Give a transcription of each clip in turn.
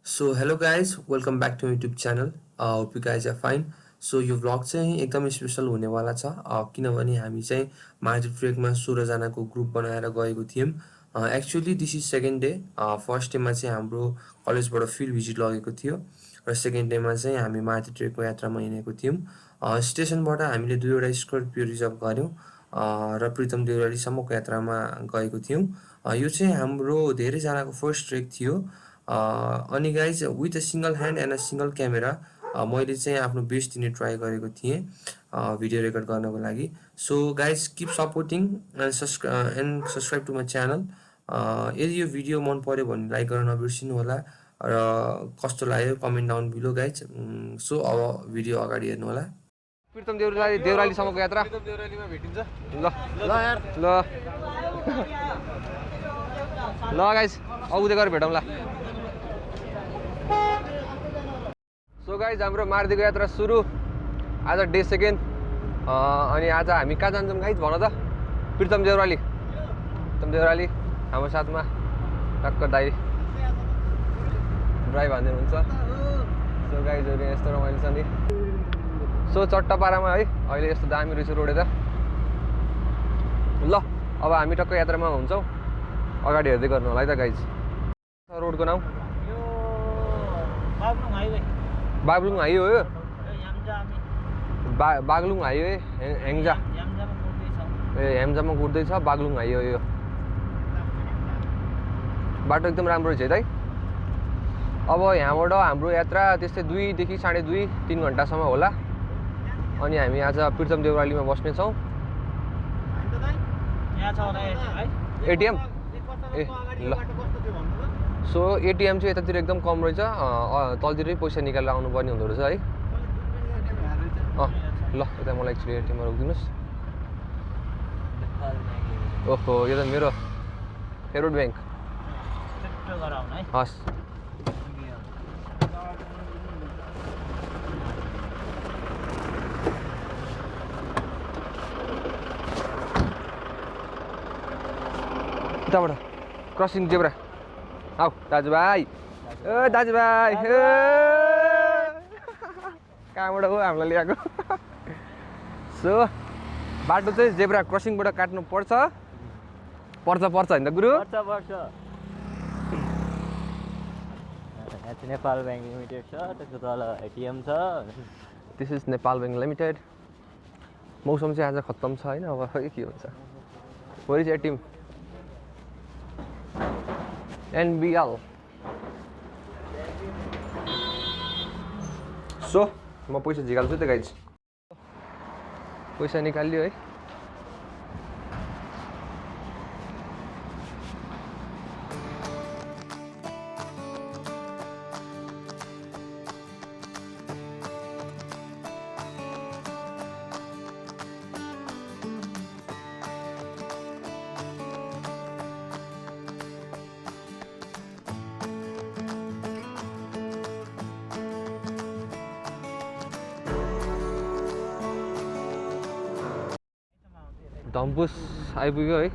So hello guys welcome back to YouTube channel hope you guys are fine. So यो vlog चाहिँ एकदमै special हुनेवाला छ किनभने हामी चाहिँ मार्केट ट्रेकमा 16जनाको ग्रुप बनाएर गएको थियौँ। Actually this is second day. First डेमा चाहिँ हाम्रो कलेजबाट फिल्ड भिजिट लगेको थियो र सेकेन्ड डेमा चाहिँ हामी मार्केट ट्रेकको यात्रामा हिँडेको थियौँ। स्टेसनबाट हामीले 2वटा स्कर्पियो रिजर्भ गऱ्यौँ र प्रितम देउरालीसम्मको यात्रामा गएको थियौँ। यो चाहिँ हाम्रो धेरैजनाको फर्स्ट ट्रेक थियो। अनि guys with a single hand and a single camera मैले चाहिँ आफ्नो बेस्ट दिने ट्राई गरेको थिएँ भिडियो रेकर्ड गर्नको लागि। So guys keep supporting and subscribe to my channel. यदि यो भिडियो मन पऱ्यो भने लाइक गर्न नबिर्सिनु होला र कस्तो लाग्यो comment down below guys. So अब भिडियो अगाडि हेर्नु होला। प्रितम देउरालीसम्मको यात्रा देउरालीमा भेटिन्छ। ल ल यार ल ल गाइस आउँदै गएर भेटौँला। सो गाइज हाम्रो मार्दीको यात्रा सुरु। आज डे सेकेन्ड। अनि आज हामी कहाँ जान्छौँ गाइज भन त? प्रितम देउराली हाम्रो साथमा टक्कर दाइ ड्राइभ हान्दै हुन्छ। सो गाइजहरू यस्तो रमाइलो छ नि। सो चट्टापारामा है अहिले यस्तो दामी रहेछ रोड त। ल अब हामी टक्क यात्रामा हुन्छौँ, अगाडि हेर्दै गर्नु होला है त गाइज। रोडको नाम बागलुङ हाइवे हो यो। बागलुङ हाइवे हेङ्जा हेम्जामा कुद्दैछ। बागलुङ हाइवे यो बाटो एकदम राम्रो रहेछ है त। अब यहाँबाट हाम्रो यात्रा त्यस्तै 2 देखि 2.5 3 घन्टासम्म होला। अनि हामी आज प्रितम देउरालीमा बस्नेछौँ। एटिएम ए ल। सो एटिएम चाहिँ यतातिर एकदम कम रहेछ, तलतिरै पैसा निकालेर आउनुपर्ने हुँदो रहेछ है। ल यता मलाई एकचोटि एटिएममा रोकिदिनुहोस्। ओहो यो त मेरो फेभरेट ब्याङ्क। हस् यताबाट क्रसिङ जेब्रा। आऊ दाजुभाइ दाजुभाइ कहाँबाट हो हामीलाई ल्याएको। सो बाटो चाहिँ जेब्रा क्रसिङबाट काट्नु पर्छ होइन त गुरु? नेपाल ब्याङ्क लिमिटेड छ, त्यसको तल एटिएम छ। This is Nepal bank limited. मौसम चाहिँ आज खत्तम छ होइन, अब खै के हुन्छ। Where is ATM? NBL। So म पैसा झिकाल्छु त गाइज। पैसा निकालियो है। धम्पुस आइपुग्यो है।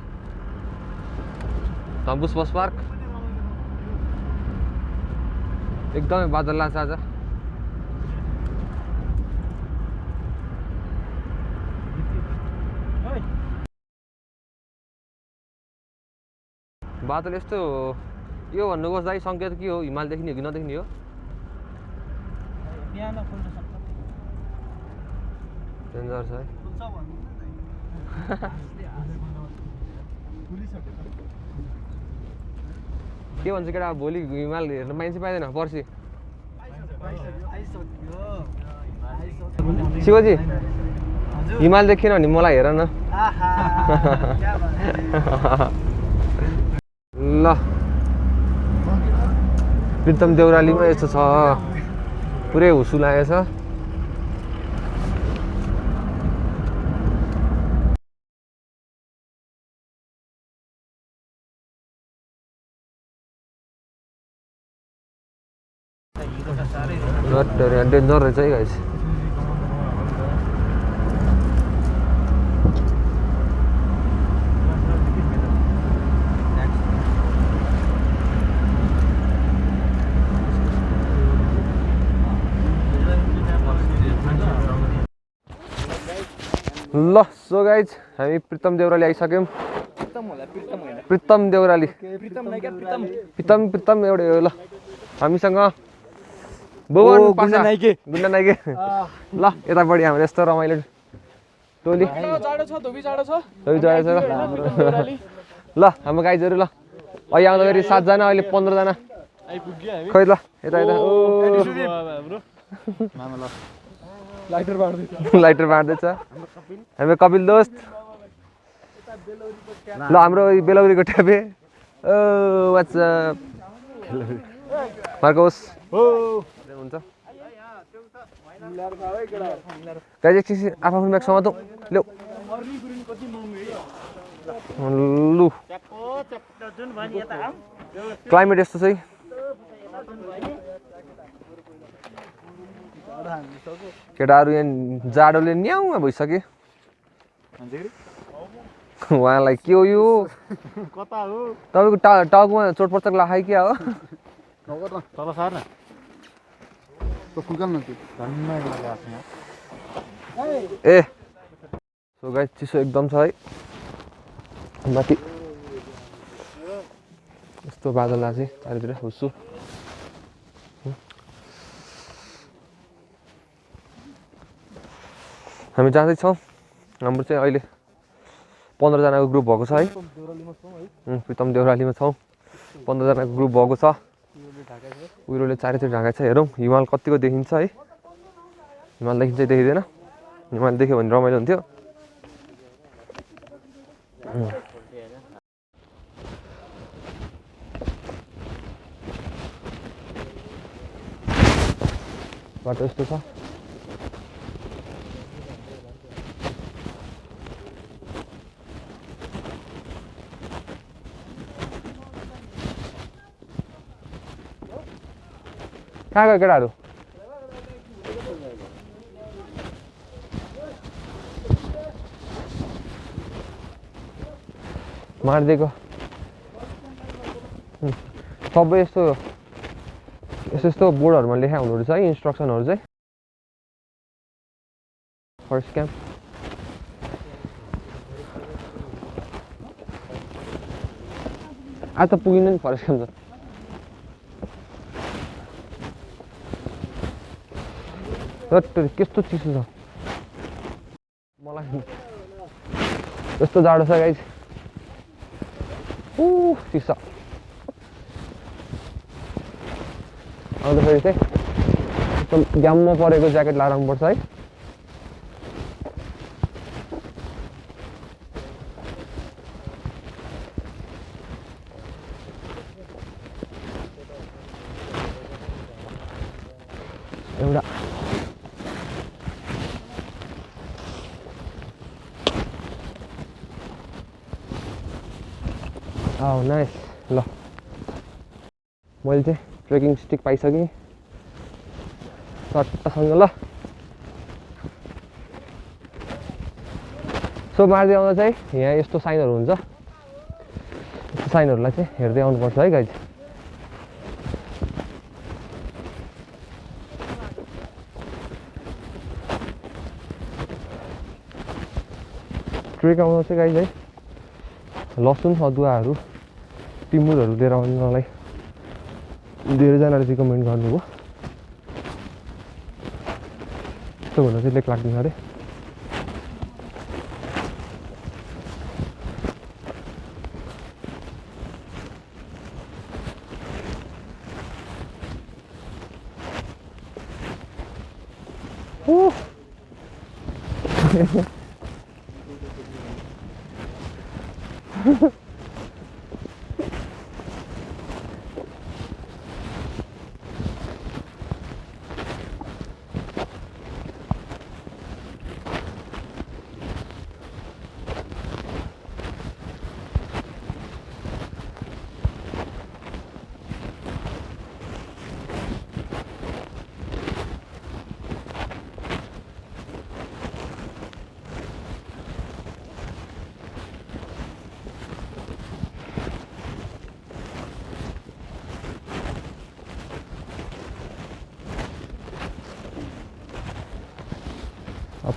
धम्पुस बस पार्क एकदमै बादल लाग्छ आज। बादल यस्तो यो भन्नु खोज्दा सङ्केत के हो? हिमाल देख्ने हो कि नदेख्ने हो? डेन्जर छ है। के भन्छ केटा, भोलि हिमाल हेर्न पाइन्छ पाइँदैन? पर्सि शिवजी हिमाल देखिएन भने मलाई हेर न। ल प्रितम देउरालीमा यस्तो छ, पुरै हुसु लागेको छ। डेन्जर रहेछ है गाइस। ल सो गाइज हामी प्रितम देउराली आइसक्यौँ प्रितम देउराली प्रितम एउटै हो ल हामीसँग भुवन पासा गुन्डा नाइके ल यता बढी हाम्रो यस्तो रमाइलो टोली धोबी जाडो छ ल हाम्रो गाइजहरू ल अहिले आउँदाखेरि 7 जना अहिले 15 जना खै ल यता यता लाइटर बाँड्दैछ हाम्रो कपिल दोस्त ल हाम्रो बेलौरीको ट्यापे ओ वाट्सअप मार्कोस हुन्छ गाइज एकछिन आफ्नो ब्याग समातौँ ल्याउ लु क्लाइमेट यस्तो छ है केटाहरू यहाँ जाडोले न्याउमा भइसके उहाँलाई के हो यो तपाईँको टाउकोमा चोटपटक लाखाइ क्या हो ए सो गाइस चिसो एकदम छ है माथि यस्तो बादल आछ चारैतिर हुस्सु हामी जाँदैछौँ हाम्रो चाहिँ अहिले 15 जनाको ग्रुप भएको छ है प्रितम देउरालीमा छौँ 15 जनाको ग्रुप भएको छ उहिरोले चारैतिर ढाकेको छ हेरौँ हिमाल कतिको देखिन्छ है हिमाल देखिन्छ देखिँदैन हिमाल देख्यो भने रमाइलो हुन्थ्यो बाटो यस्तो छ कहाँ गयो केटाहरू मारिदिएको सबै यस्तो यस्तो बोर्डहरूमा लेखा हुँदो रहेछ है इन्स्ट्रक्सनहरू चाहिँ फर्स्ट क्याम्प आज त पुगिन नि फरेस्ट क्याम्प त कस्तो चिसो छ मलाई यस्तो जाडो छ गाइस चिसो आउँदाखेरि चाहिँ एकदम ग्याममा परेको ज्याकेट लाएर आउनुपर्छ है एउटा नाइस ल मैले चाहिँ ट्रेकिङ स्टिक पाइसकेँ सट्टासँग ल सो मार्दै आउँदा चाहिँ यहाँ यस्तो साइनहरू हुन्छ यस्तो साइनहरूलाई चाहिँ हेर्दै आउनुपर्छ है गाइज ट्रेक आउँदा चाहिँ गाइज है लसुन अदुवाहरू टिमुरहरू लिएर आउनलाई धेरैजनाले रिकमेन्ड गर्नुभयो त्यस्तो भन्दा चाहिँ लेक लाग्दैन अरे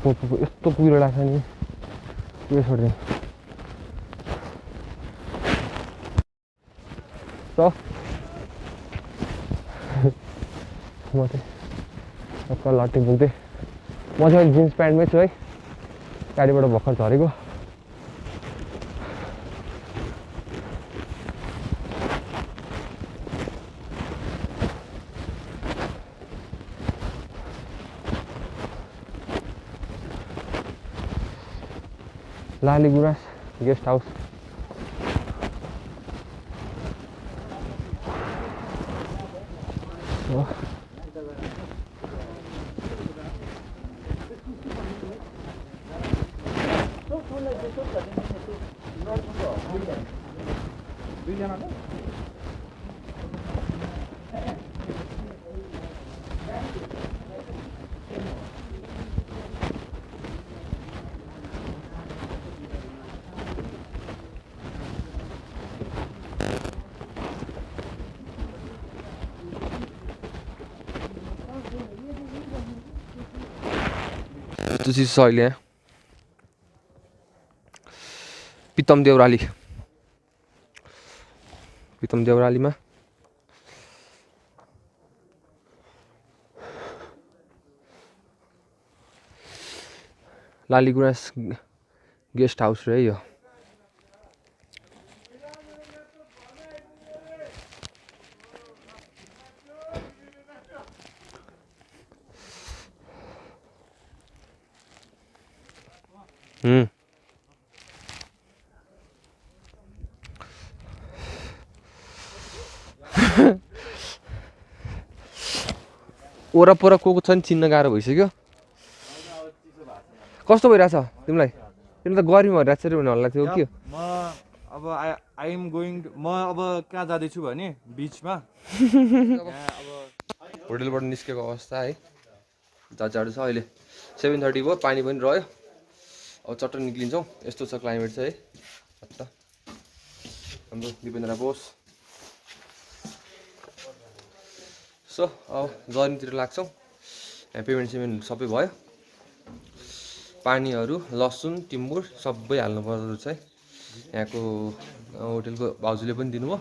यस्तो कुहिरो लाग्छ नि के छोड्ने त म चाहिँ टक्क लट्टी पुग्दै म चाहिँ जिन्स प्यान्टमै छु है गाडीबाट भर्खर झरेको लाली गुराँस गेस्ट हाउस यस्तो चिज छ अहिले यहाँ पितम देउरालीमा लाली गुराँस गेस्ट हाउस रह्यो यो वरपर को छ नि चिन्न गाह्रो भइसक्यो कस्तो भइरहेछ तिमीलाई तिमी त गर्मी भइरहेको छ रे भन्नु थियो के म अब आई एम गोइङ म अब कहाँ जाँदैछु भने बिचमा होटलबाट निस्केको अवस्था है जाडो छ अहिले 7:30 भयो पानी पनि रह्यो अब चट्ट निक्लिन्छौँ यस्तो छ क्लाइमेट चाहिँ है चट्ट हाम्रो दिपेन्द्र बोस सो अब जर्नीतिर लाग्छौँ यहाँ पेमेन्ट सबै भयो पानीहरू लसुन टिम्बुर सबै हाल्नु पर्दो रहेछ है यहाँको होटेलको भाउजूले पनि दिनुभयो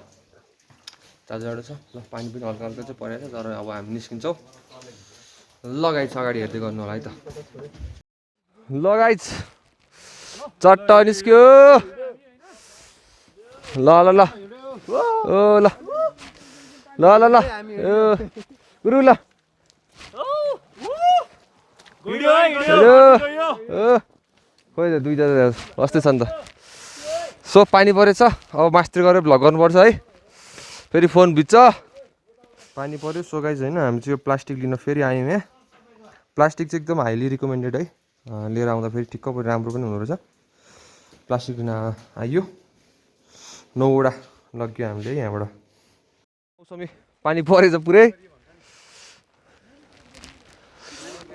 जाडो छ ल पानी पनि हल्का हल्का चाहिँ परेको छ तर अब हामी निस्किन्छौँ लगाइछ अगाडि हेर्दै गर्नु होला है त लगाइछ चट्ट निस्क्यो ल ल ल ओ ल ल ल ल गुरु ल खोइ त दुईटा अस्ति छ नि त सो पानी परेछ अब मास्तिर गरेर भ्लग गर्नुपर्छ है फेरि फोन भिज्छ पानी पऱ्यो सो गाइज होइन हामी चाहिँ यो प्लास्टिक लिन फेरि आयौँ यहाँ प्लास्टिक चाहिँ एकदम हाइली रिकमेन्डेड है लिएर आउँदा फेरि ठिक्क राम्रो पनि हुँदो रहेछ प्लास्टिक लिन आइयो 9वटा लग्यो हामीले है यहाँबाट मौसमी पानी परेछ पुरै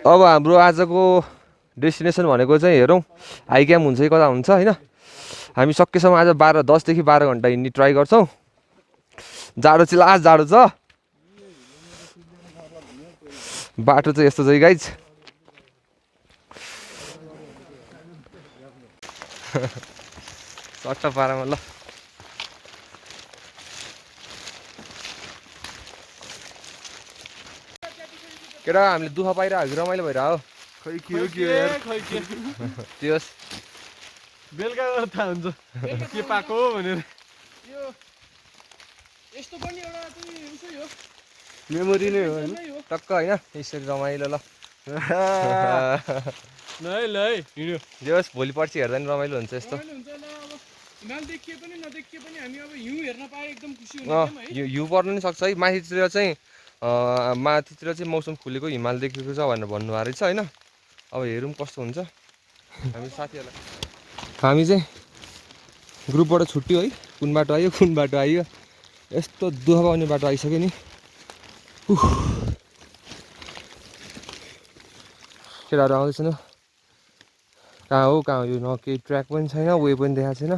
अब हाम्रो आजको डेस्टिनेसन भनेको चाहिँ हेरौँ हाई क्याम्प हुन्छ कि कता हुन्छ होइन हामी सकेसम्म आज 10 देखि 12 घन्टा हिँड्ने ट्राई गर्छौँ जाडो चाहिँ लास्ट जाडो छ बाटो चाहिँ यस्तो छ है गाइज चट्ट पारामा ल केटा हामीले दुःख पाइरहेको रमाइलो भइरहेको खै के यार खै के त्यो बेलुका गरेर थाहा हुन्छ के पाएको हो भनेर यो यस्तो पनि एउटा चाहिँ उसै हो मेमोरी नै हो हैन टक्क होइन यसरी रमाइलो ल ल हिँड्यो जे होस् भोलि पर्सि हेर्दा नि रमाइलो हुन्छ यस्तो रमाइलो हुन्छ ल अब हिमाल देखिए पनि नदेखिए पनि हामी अब हिउँ हेर्न पाए एकदम खुसी हुन्छौँ है हिउँ पर्नु नि सक्छ है माथितिर चाहिँ मौसम खुलेको हिमाल देखेको छ भनेर भन्नुभएको रहेछ होइन अब हेरौँ कस्तो हुन्छ हामी साथीहरूलाई हामी चाहिँ ग्रुपबाट छुट्यो है कुन बाटो आयो यस्तो दुःख पाउने बाटो आइसक्यो नि केटाहरू आउँदैछन् कहाँ हो यो न केही ट्र्याक पनि छैन वे पनि देखाएको छैन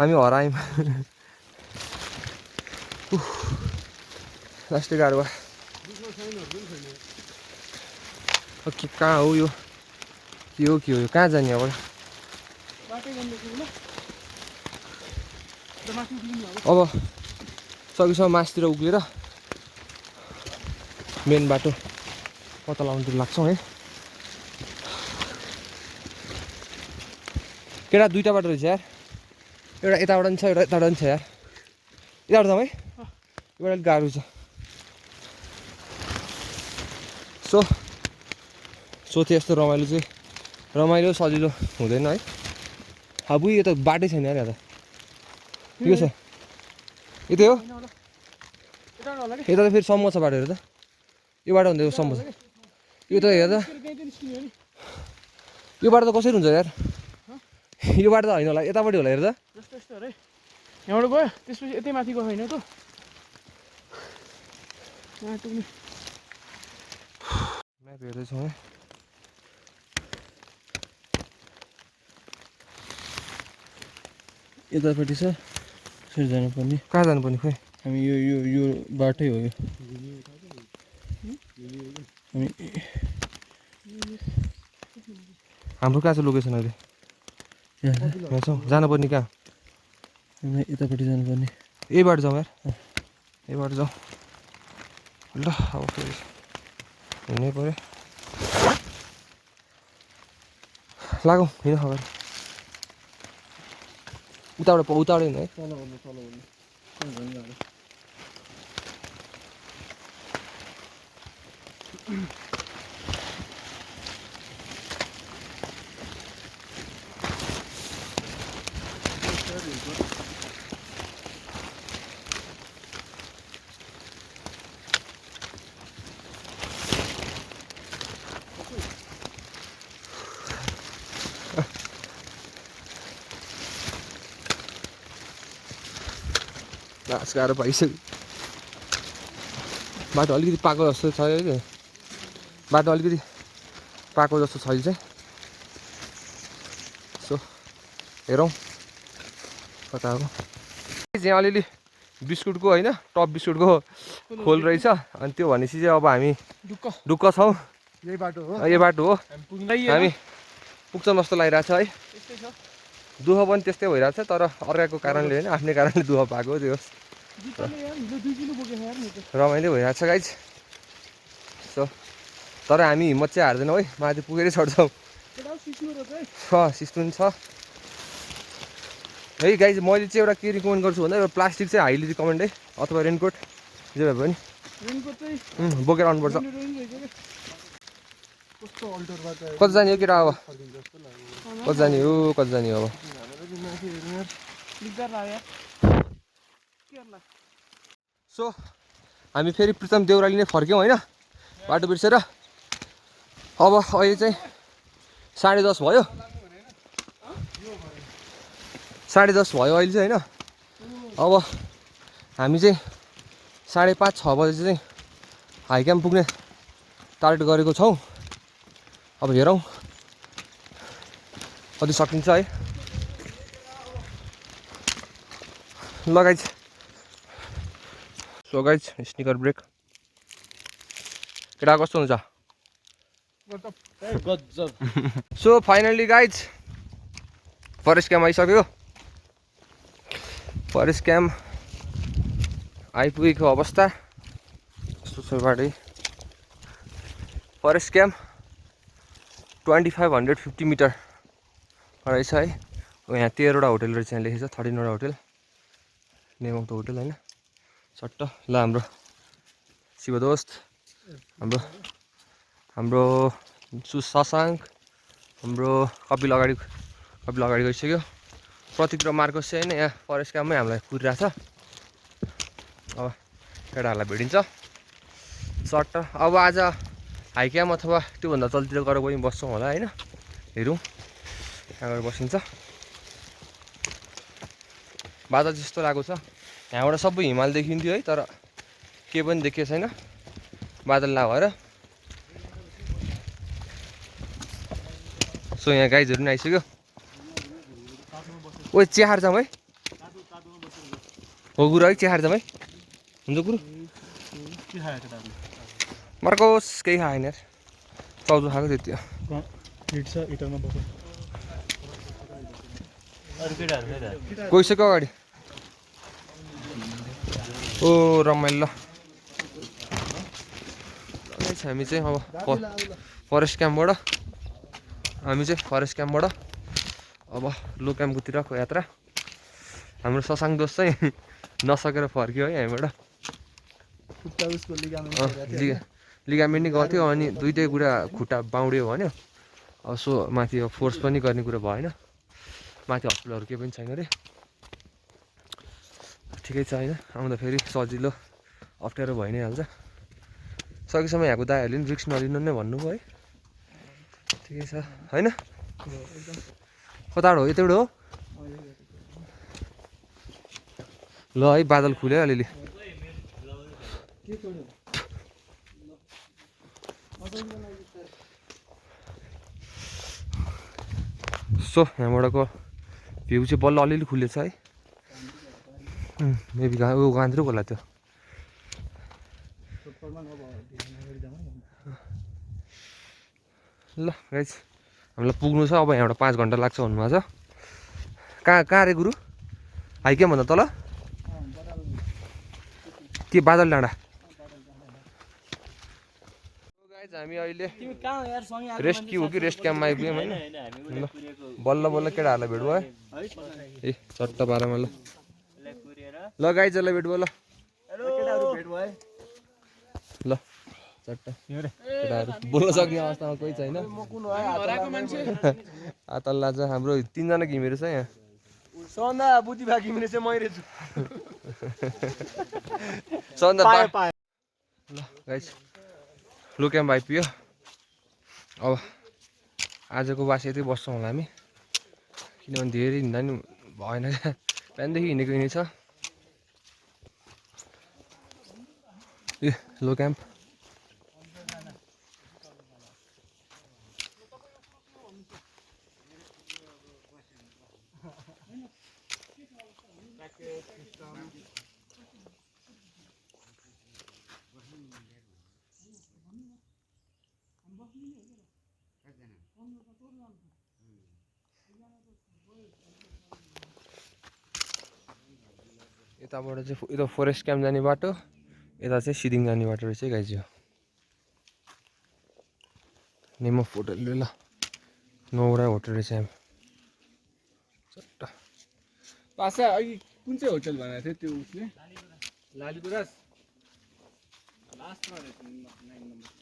हामी हरायौँ लास्टै गाह्रो भयो कहाँ हो यो के हो कहाँ जाने अब बाटै बन्द छु ल त माथि उक्लिनु अब अब सकेसम्म मासतिर उक्लेर मेन बाटो पत्ता लगाउनु लाग्छौँ है केटा दुईटा बाटो रहेछ यार एउटा यताबाट पनि छ एउटा यताबाट पनि छ यार यताबाट जाउँ है एउटा अलिक गाह्रो छ सो थियो यस्तो रमाइलो सजिलो हुँदैन है अब यो त बाटै छैन यार यहाँ त के छ यतै हो यता होला के यता त फेरि सम्म छ बाटोहरू त यो बाटो भन्दा सम्म छ यो त हेर त त्यही त निस्किने हो नि यो बाटो त कसरी हुन्छ यार यो बाटो त होइन होला यतापट्टि होला हेर त जस्तो यस्तो अरे यहाँबाट गयो त्यसपछि यतै माथि गयो होइन त यहाँ टुक्ने म्याप हेर्दैछौँ है यतापट्टि छ यसरी जानुपर्ने कहाँ जानुपर्ने खोइ हामी यो बाटै हो यो हामी हाम्रो कहाँ छ लोकेसन अहिले यहाँ छौँ जानुपर्ने कहाँ हामी यतापट्टि जानुपर्ने यही बाटो जाउँ यार यही बाटो जाउँ ल अब फेरि हिँड्नै पऱ्यो लागौँ हिँड अगाडि उताबाट हिँड्नु है घाँस गाह्रो पाइसक्यो बाटो अलिकति पाएको जस्तो छ कि बाटो अलिकति पाएको जस्तो छ अहिले चाहिँ सो हेरौँ कता हो यहाँ अलिअलि बिस्कुटको होइन टप बिस्कुटको खोल रहेछ अनि त्यो भनेपछि चाहिँ अब हामी ढुक्क छौँ यही बाटो हो यो बाटो हो हामी हामी पुग्छौँ जस्तो लागिरहेको छ है त्यस्तै छ दुःख पनि त्यस्तै भइरहेको छ तर अर्काको कारणले होइन आफ्नै कारणले दुःख पाएको त्यो जुत्ताले यार हिजो 2 किलो बोकेँ यार म त रमाइलो भइरहेको छ गाइज सो तर हामी हिम्मत चाहिँ हार्दैनौँ है माथि पुगेरै छड्छौँ केटा सिस्नु र चाहिँ सिस्टम छ है गाइज मैले चाहिँ एउटा के रिकमेन्ड गर्छु भन्दा एउटा प्लास्टिक चाहिँ हाइली रिकमेन्ड है अथवा रेनकोट जे भए पनि रेनको चाहिँ बोकेर आउनुपर्छ रेन रहेछ के कस्तो अल्टरबाट कति जाने हो केटा अब कति जाने हो अब दिगदार लाग्यो यार के गर्ला सो हामी फेरि प्रितम देउराली नै फर्क्यौँ होइन बाटो बिर्सेर अब अहिले चाहिँ 10:30 भयो 10:30 भयो अहिले चाहिँ होइन अब हामी चाहिँ 5:30-6 बजे चाहिँ हाई क्याम्प पुग्ने टार्गेट गरेको छौँ अब हेरौँ कति सकिन्छ है ल guys so guys snicker break केटा कस्तो हुन्छ so finally guys forest camp आइसक्यो फरेस्ट क्याम्प आइपुगेको अवस्था यस्तो छ बाटै फरेस्ट क्याम्प 2550 मिटर रहेछ है यहाँ 13वटा होटल रहेछ यहाँ लेखेको छ 13वटा hotel name of the hotel होइन सट्ट ल हाम्रो शिवदोस्त हाम्रो शशाङ्क हाम्रो कपिल अगाडि गइसक्यो प्रतीक र मार्कस चाहिँ होइन यहाँ फरेस्ट क्याम्पमै हामीलाई कुरिरहेको छ अब केटाहरूलाई भेटिन्छ सट्ट अब आज हाई क्याम्प अथवा त्योभन्दा तलतिर गएर गइ बस्छौँ होला होइन हेरौँ त्यहाँ गएर बसिन्छ बादल जस्तो लागेको छ यहाँबाट सबै हिमाल देखिन्थ्यो है तर के पनि देखिएको छैन बादल भएर सो यहाँ गाइजहरू पनि आइसक्यो ओ चिहार जाउँ है हो गुरु है चिहार जाउँ है हुन्छ गुरु मार्कोस् केही खाएन यार चाउचो खाएको त्यति हो हिँड्छ इटरमा बस्छ अरू केटाहरू खै त गइसक्यो अगाडि ओ रमाइलो हामी चाहिँ अब फरेस्ट क्याम्पबाट अब लो क्याम्पकोतिरको यात्रा हाम्रो ससाङ दोस्त चाहिँ नसकेर फर्क्यो है हामीबाट लिगामेन्ट नै गर्थ्यो अनि दुइटै कुरा खुट्टा बाउड्यो भन्यो अब सो माथि अब फोर्स पनि गर्ने कुरो भएन माथि हस्पिटलहरू केही पनि छैन अरे ठिकै छ होइन आउँदा फेरि सजिलो अप्ठ्यारो भइ नै हाल्छ सकेसम्म यहाँको दाइहरूले पनि रिक्स नलिनु नै भन्नुभयो है ठिकै छ होइन कताबाट हो यतैबाट हो ल है बादल खुल्यो अलिअलि सो यहाँबाटको भ्यू चाहिँ बल्ल अलिअलि खुलेछ है मेबी गान्द्रुक होला त्यो ल गाइस हामीलाई पुग्नु छ अब यहाँबाट 5 घन्टा लाग्छ भन्नुभएको छ कहाँ रे गुरु हाइक्याम भन्दा तल के बादल डाँडा गाइस हामी अहिले रेस्ट कि हो कि रेस्ट क्याम्पमा आइपुग्यौँ होइन ल बल्ल बल्ल केटाहरूलाई भेट भयो ए चट्ट पारामा ल ल गाइजहरूलाई भेट भयो ल ल चट्ट केटाहरू बोल्न सक्ने अवस्थामा कोही छैन आतल्ला छ हाम्रो 3 जना घिमिरे छ यहाँ सन्दा बुद्धि भए घिमिरे चाहिँ मैले छु सन्दा ल गाइस लो क्याम्प आइपुग्यो अब आजको बास यतै बस्छौँ होला हामी किनभने धेरै हिँड्दा नि भएन क्या बिहानदेखि हिँडेको हिँडै छ ए लो क्याम्प यताबाट चाहिँ यता फरेस्ट क्याम्प जाने बाटो यता चाहिँ सिदिङ जाने बाटो रहेछ गाइज यो नेम अफ होटल ल नौरा होटल रहेछ यहाँ चट्ट पासा अघि कुन चाहिँ होटल भनेको थियो त्यो उसले लालीगुराँस लास्टमा रहेछ 9 नम्बर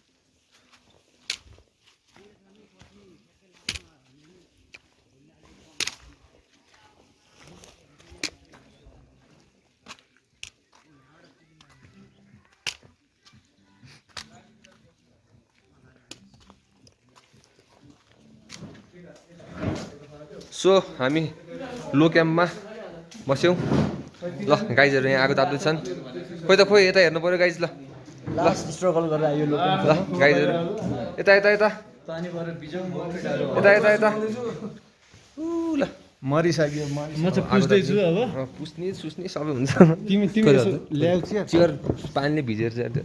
सो हामी लो क्याम्पमा बस्यौँ ल गाइजहरू यहाँ आगो ताप्दैछन् खोइ त खोइ यता हेर्नु पऱ्यो गाइज ल लास्ट स्ट्रगल गरेर आयो ल गाइजहरू यता यता यता यता यता यता ल मरिसक्यो म चाहिँ पुस्दैछु अब पुस्ने सुस्ने सबै हुन्छ तिमी ल्याउ चियर पानीले भिजेर चाहिँ त्यो